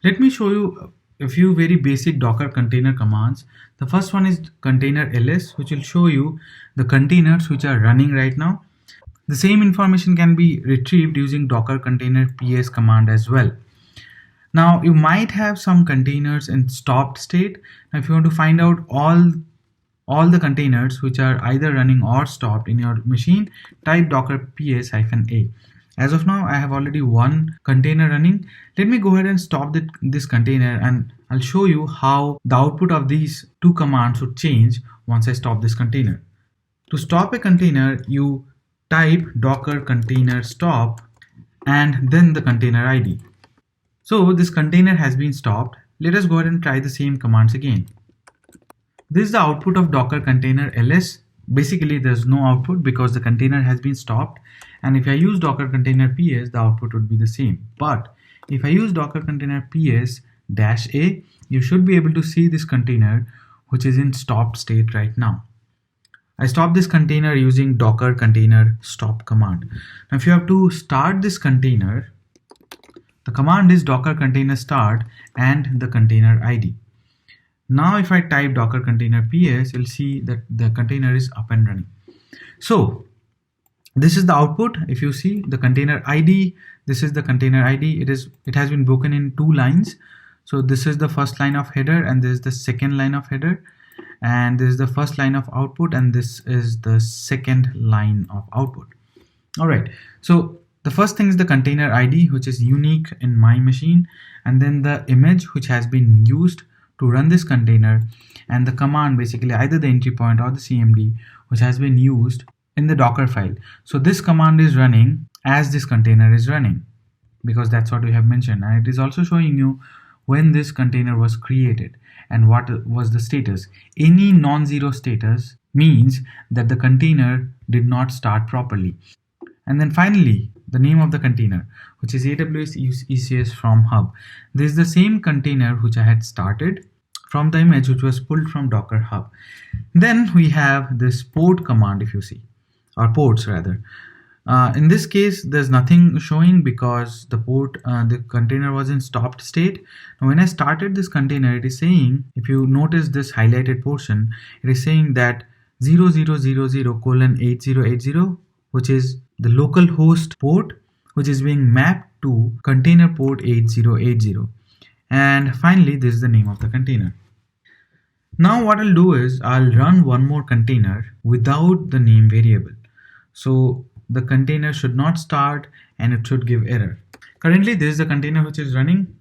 Let me show you a few very basic Docker container commands. The first one is container ls, which will show you the containers which are running right now. The same information can be retrieved using docker container ps command as well. Now you might have some containers in stopped state. Now if you want to find out all the containers which are either running or stopped in your machine, type docker ps-a. As of now, I have already one container running. Let me go ahead and stop this container, and I'll show you how the output of these two commands would change once I stop this container. To stop a container, you type docker container stop and then the container ID. So this container has been stopped. Let us go ahead and try the same commands again. This is the output of docker container ls. Basically, there's no output because the container has been stopped. And if I use docker container ps, the output would be the same. But if I use docker container ps-a, you should be able to see this container which is in stopped state right now. I stopped this container using docker container stop command. Now if you have to start this container, the command is docker container start and the container ID. Now if I type docker container ps, you'll see that the container is up and running. So this is the output. If you see the container ID, this is the container ID. It has been broken in two lines. So this is the first line of header and this is the second line of header, and this is the first line of output and this is the second line of output. All right, so the first thing is the container ID, which is unique in my machine, and then the image which has been used to run this container, and the command, basically either the entry point or the cmd, which has been used in the docker file. So this command is running as this container is running because that's what we have mentioned, and it is also showing you when this container was created and what was the status. Any non-zero status means that the container did not start properly. And then finally, the name of the container, which is AWS ECS from hub. This is the same container which I had started from the image which was pulled from Docker hub. Then we have this port command, if you see, or ports rather. In this case, there's nothing showing because the container was in stopped state. Now, when I started this container, it is saying, if you notice this highlighted portion, it is saying that 0000:8080, which is the local host port, which is being mapped to container port 8080. And finally, this is the name of the container. Now what I'll do is I'll run one more container without the name variable. So the container should not start and it should give error. Currently, this is the container which is running.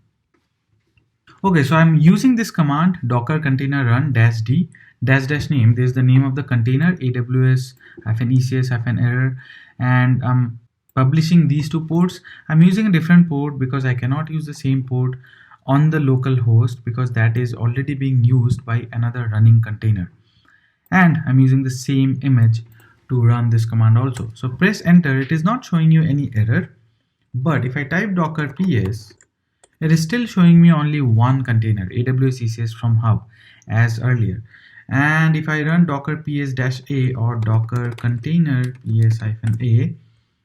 Okay, so I'm using this command docker container run -d --name. This is the name of the container, AWS-ECS-error, and I'm publishing these two ports. I'm using a different port because I cannot use the same port on the local host because that is already being used by another running container. And I'm using the same image to run this command also. So press enter. It is not showing you any error, but if I type docker ps, it is still showing me only one container, AWS ECS from hub, as earlier. And if I run docker ps-a or docker container ps-a,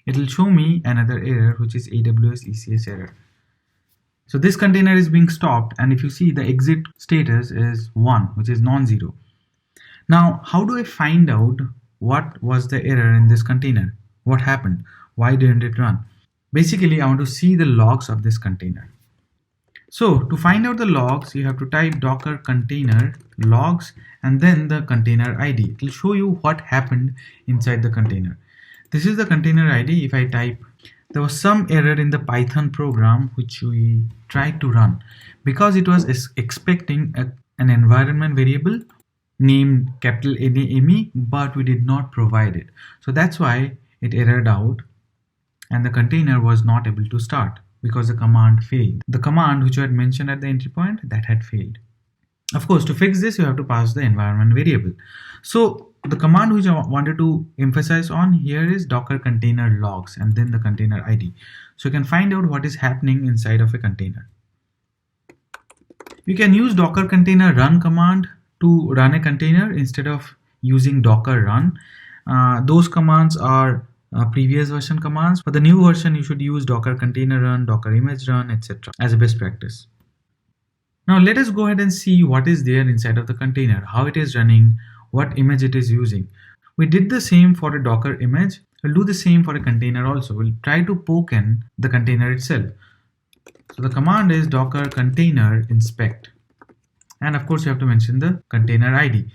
it will show me another error, which is AWS ECS error. So this container is being stopped, and if you see, the exit status is 1, which is non-zero. Now, how do I find out what was the error in this container? What happened? Why didn't it run? Basically, I want to see the logs of this container. So to find out the logs, you have to type docker container logs and then the container ID. It will show you what happened inside the container. This is the container ID. If I type, there was some error in the Python program which we tried to run because it was expecting an environment variable named NAME, but we did not provide it. So that's why it errored out and the container was not able to start because the command failed. The command which I had mentioned at the entry point, that had failed. Of course, to fix this, you have to pass the environment variable. So the command which I wanted to emphasize on here is docker container logs and then the container ID. So you can find out what is happening inside of a container. You can use docker container run command to run a container instead of using docker run. Those commands are previous version commands. For the new version, you should use docker container run, docker image run, etc. as a best practice. Now let us go ahead and see what is there inside of the container, how it is running, what image it is using. We did the same for a Docker image. We'll do the same for a container also. We'll try to poke in the container itself. So the command is docker container inspect. And of course you have to mention the container ID.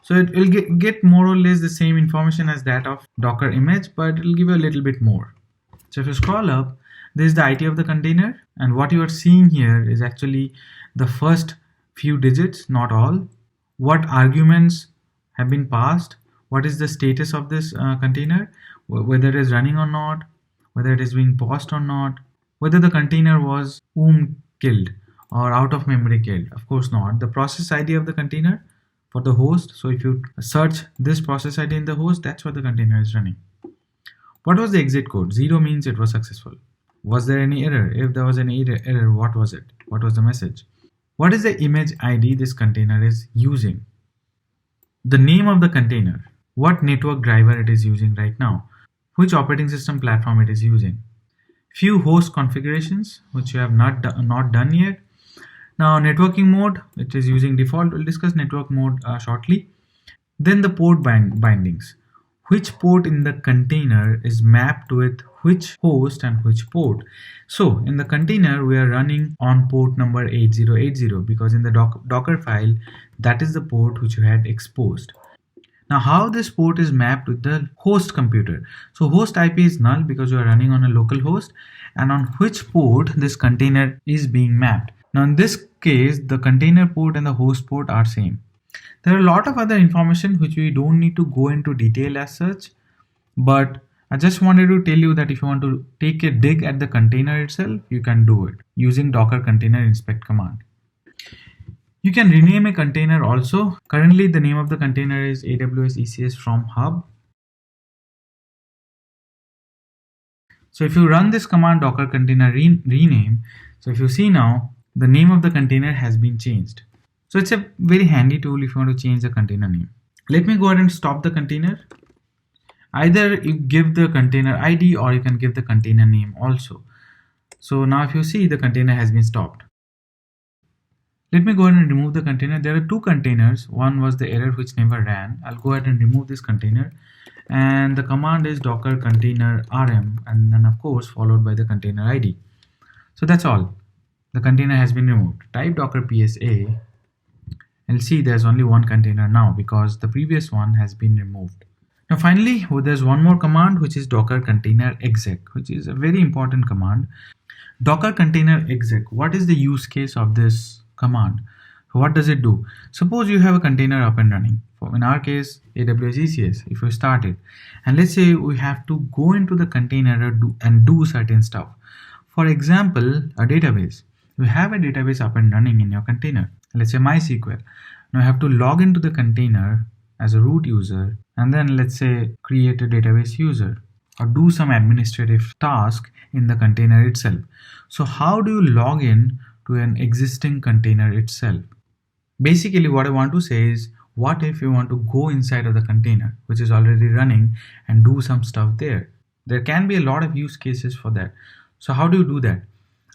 So it will get more or less the same information as that of Docker image, but it will give you a little bit more. So if you scroll up, this is the ID of the container, and what you are seeing here is actually the first few digits, not all. What arguments have been passed, what is the status of this container, whether it is running or not, whether it is being paused or not, whether the container was killed or out of memory killed. Of course not. The process ID of the container for the host. So if you search this process ID in the host, that's what the container is running. What was the exit code? 0 means it was successful. Was there any error? If there was any error, what was it? What was the message? What is the image ID this container is using? The name of the container. What network driver it is using right now? Which operating system platform it is using? Few host configurations which you have not done yet. Now networking mode, it is using default. We'll discuss network mode shortly. Then the port bindings. Which port in the container is mapped with which host and which port. So in the container we are running on port number 8080 because in the Docker file that is the port which you had exposed. Now how this port is mapped with the host computer. So host IP is null because you are running on a local host, and on which port this container is being mapped. Now in this case the container port and the host port are same. There are a lot of other information which we don't need to go into detail as such, but I just wanted to tell you that if you want to take a dig at the container itself, you can do it using docker container inspect command. You can rename a container also. Currently the name of the container is AWS ECS from hub. So if you run this command docker container rename, so if you see now the name of the container has been changed. So it's a very handy tool if you want to change the container name. Let me go ahead and stop the container. Either you give the container ID or you can give the container name also. So now if you see the container has been stopped. Let me go ahead and remove the container. There are two containers. One was the error which never ran. I'll go ahead and remove this container. And the command is docker container rm, and then of course followed by the container ID. So that's all. The container has been removed. Type docker psa. And see there's only one container now because the previous one has been removed. Now finally, there's one more command which is docker container exec, which is a very important command. Docker container exec, what is the use case of this command? What does it do? Suppose you have a container up and running. In our case, AWS ECS, if you start it, and let's say we have to go into the container and do certain stuff. For example, a database. You have a database up and running in your container. Let's say MySQL. Now I have to log into the container as a root user and then let's say create a database user or do some administrative task in the container itself. So how do you log in to an existing container itself? Basically what I want to say is, what if you want to go inside of the container which is already running and do some stuff there? There can be a lot of use cases for that. So how do you do that?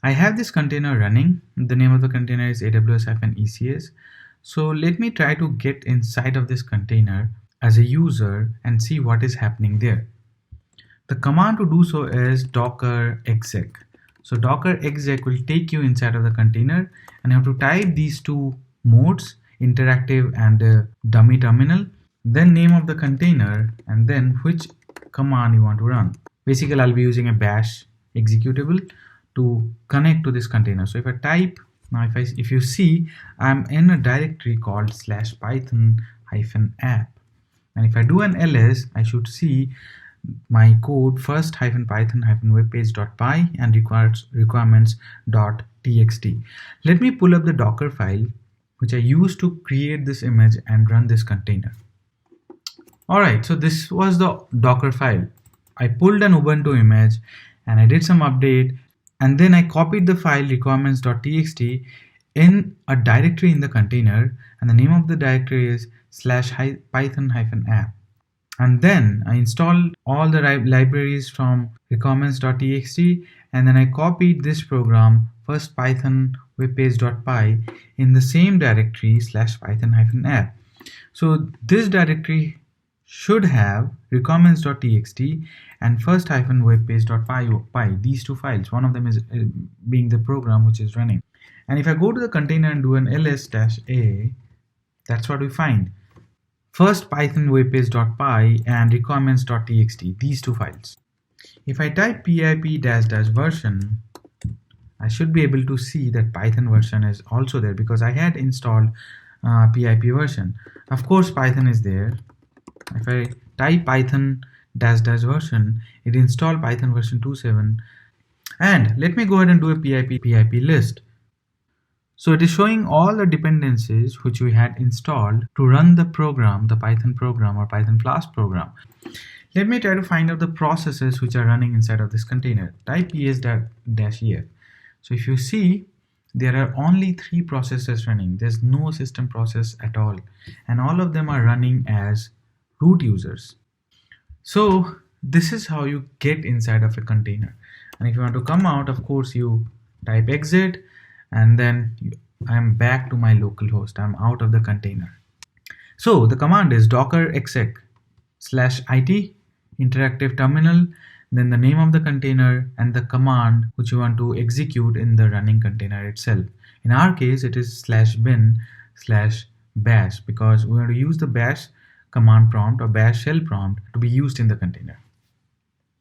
I have this container running. The name of the container is AWS-ECS. So let me try to get inside of this container as a user and see what is happening there. The command to do so is docker exec. So docker exec will take you inside of the container and you have to type these two modes, interactive and dummy terminal, then name of the container and then which command you want to run. Basically I'll be using a bash executable to connect to this container. So if I type, now if you see, I'm in a directory called /python-app, and if I do an ls, I should see my code first -python-webpage.py and requirements.txt. Let me pull up the docker file which I used to create this image and run this container. Alright, so this was the docker file. I pulled an Ubuntu image and I did some update, and then I copied the file requirements.txt in a directory in the container, and the name of the directory is /python-app. And then I installed all the libraries from requirements.txt, and then I copied this program first python webpage.py in the same directory /python-app. So this directory should have requirements.txt and first-webpage.py, these two files. One of them is being the program which is running. And if I go to the container and do an ls-a, that's what we find. First python webpage.py and requirements.txt, these two files. If I type pip-version, I should be able to see that Python version is also there because I had installed pip version. Of course, Python is there. If I type python -version, it installed Python version 2.7. And let me go ahead and do a pip list. So it is showing all the dependencies which we had installed to run the program, the Python program or Python Flask program. Let me try to find out the processes which are running inside of this container. Type ps-ef. So if you see, there are only 3 processes running. There's no system process at all. And all of them are running as root users. So this is how you get inside of a container. And if you want to come out, of course, you type exit, and then I'm back to my local host. I'm out of the container. So the command is docker exec /it interactive terminal, then the name of the container and the command which you want to execute in the running container itself. In our case, it is /bin/bash because we want to use the bash command prompt or bash shell prompt to be used in the container.